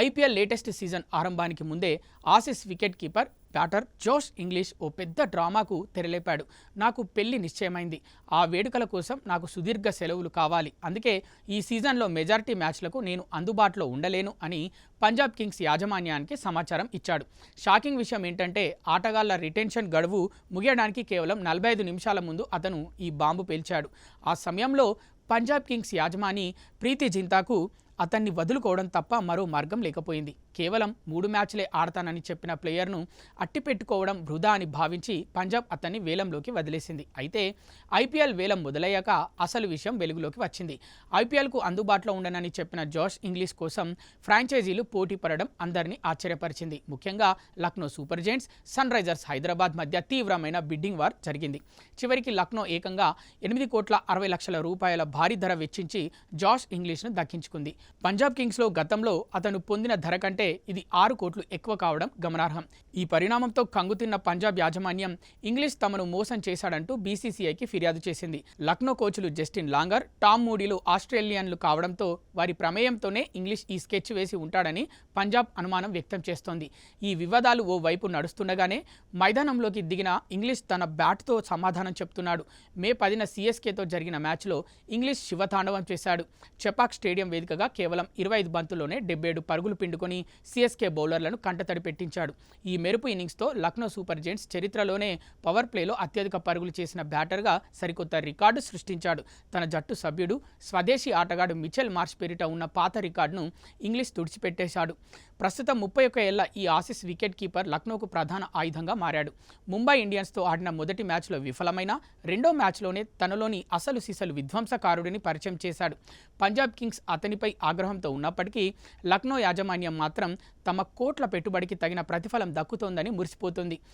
IPL latest season ఆరంభానికి ముందే Aussies wicket keeper batter Josh Inglis ఓ పెద్ద డ్రామాకు తెరలేపాడు. నాకు పెళ్లి నిశ్చయమైంది. ఆ వేడుకల కోసం నాకు సుదీర్ఘ సెలవులు కావాలి. అందుకే ఈ సీజన్లో మెజారిటీ మ్యాచ్లకు నేను అందుబాటులో ఉండలేను అని పంజాబ్ కింగ్స్ యాజమాన్యానికి సమాచారం ఇచ్చాడు. షాకింగ్ విషయం ఏంటంటే ఆటగాళ్ల రిటెన్షన్ గడువు ముగియడానికి కేవలం 45 నిమిషాల ముందు అతను ఈ బాంబు పేల్చాడు. ఆ సమయంలో పంజాబ్ కింగ్స్ యాజమాని ప్రీతి జింతాకు అతన్ని వదులుకోవడం తప్ప మరో మార్గం లేకపోయింది. కేవలం 3 మ్యాచ్లే ఆడతానని చెప్పిన ప్లేయర్ను అట్టిపెట్టుకోవడం వృధా అని భావించి పంజాబ్ అతన్ని వేలంలోకి వదిలేసింది. అయితే ఐపీఎల్ వేలం మొదలయ్యాక అసలు విషయం వెలుగులోకి వచ్చింది. ఐపీఎల్కు అందుబాటులో ఉండనని చెప్పిన జోష్ ఇంగ్లీష్ కోసం ఫ్రాంచైజీలు పోటీ పడడం అందరినీ ఆశ్చర్యపరిచింది. ముఖ్యంగా Lucknow Super Giants, Sunrisers Hyderabad మధ్య తీవ్రమైన బిడ్డింగ్ వార్ జరిగింది. చివరికి లక్నో ఏకంగా 8,60,00,000 రూపాయల భారీ ధర వెచ్చించి జోష్ ఇంగ్లీష్ను దక్కించుకుంది. పంజాబ్ కింగ్స్లో గతంలో అతను పొందిన ధర కంటే ఇది 6 కోట్లు ఎక్కువ కావడం గమనార్హం. ఈ పరిణామంతో కంగుతిన్న పంజాబ్ యాజమాన్యం ఇంగ్లీష్ తమను మోసం చేశాడంటూ బీసీసీఐకి ఫిర్యాదు చేసింది. లక్నో కోచ్లు జస్టిన్ లాంగర్, టామ్ మూడీలు ఆస్ట్రేలియన్లు కావడంతో వారి ప్రమేయంతోనే ఇంగ్లీష్ ఈ స్కెచ్ వేసి ఉంటాడని పంజాబ్ అనుమానం వ్యక్తం చేస్తోంది. ఈ వివాదాలు ఓ వైపు నడుస్తుండగానే మైదానంలోకి దిగిన ఇంగ్లీష్ తన బ్యాట్తో సమాధానం చెప్తున్నాడు. మే 10న సీఎస్కేతో జరిగిన మ్యాచ్లో ఇంగ్లీష్ శివతాండవం చేశాడు. చెపాక్ స్టేడియం వేదికగా కేవలం 25 బంతుల్లోనే 77 పరుగులు పిండుకొని సీఎస్కే బౌలర్లను కంటతడి పెట్టించాడు. ఈ మెరుపు ఇన్నింగ్స్తో లక్నో సూపర్ జెయింట్స్ చరిత్రలోనే పవర్ ప్లేలో అత్యధిక పరుగులు చేసిన బ్యాటర్గా సరికొత్త రికార్డు సృష్టించాడు. తన జట్టు సభ్యుడు స్వదేశీ ఆటగాడు మిచెల్ మార్ష్ పేరిట ఉన్న పాత రికార్డును ఇంగ్లీష్ తుడిచిపెట్టేశాడు. ప్రస్తుతం 31 ఏళ్ల ఈ ఆసీస్ వికెట్ కీపర్ లక్నోకు ప్రధాన ఆయుధంగా మారాడు. ముంబై ఇండియన్స్తో ఆడిన మొదటి మ్యాచ్లో విఫలమైన రెండో మ్యాచ్లోనే తనలోని అసలు సిసలు విధ్వంసకారుడిని పరిచయం చేశాడు. పంజాబ్ కింగ్స్ అతనిపై ఆగ్రహంతో ఉన్నప్పటికీ లక్నో యాజమాన్యం మాత్రం తమ కోట్ల పెట్టుబడికి తగిన ప్రతిఫలం దక్కుతోందని మురిసిపోతుంది.